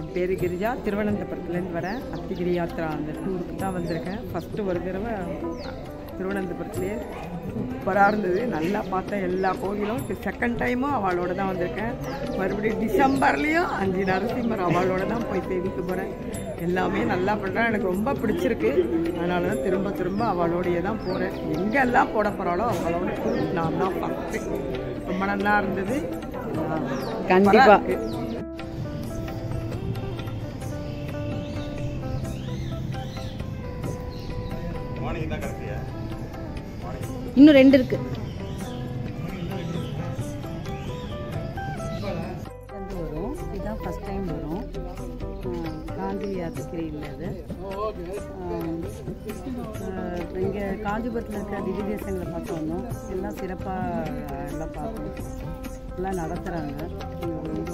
என் பேர் கிரிஜா, திருவனந்தபுரத்துலேருந்து வரேன். அத்திகிரி யாத்திரா அந்த டூருக்கு தான் வந்திருக்கேன். ஃபஸ்ட்டு ஒரு தடவை திருவனந்தபுரத்துலேயே சூப்பராக இருந்தது. நல்லா பார்த்தேன் எல்லா கோவிலும். இப்போ செகண்ட் டைமும் அவளோட தான் வந்திருக்கேன். மறுபடியும் டிசம்பர்லேயும் 5 நரசிம்மர் அவளோட தான் போய் சேவிக்க போகிறேன். எல்லாமே நல்லா பண்ணுறேன். எனக்கு ரொம்ப பிடிச்சிருக்கு. அதனால தான் திரும்ப திரும்ப அவளோடையே தான் போகிறேன். எங்கெல்லாம் போட போகிறாளோ அவளோட டூர் நான் தான் பார்த்துட்டு ரொம்ப நல்லா இருந்தது. கண்டிப்பாக இன்னும் 2 இருக்கு. வரும் இதுதான் ஃபஸ்ட் டைம் வரும். காஞ்சி யாத்திரை இல்லை. இங்கே காஞ்சிபுரத்தில் இருக்க திவ்ய தேசங்களை பார்த்து வந்தோம். எல்லாம் சிறப்பாக எல்லாம் பார்க்கணும். எல்லாம் நடத்துகிறாங்க. ரொம்ப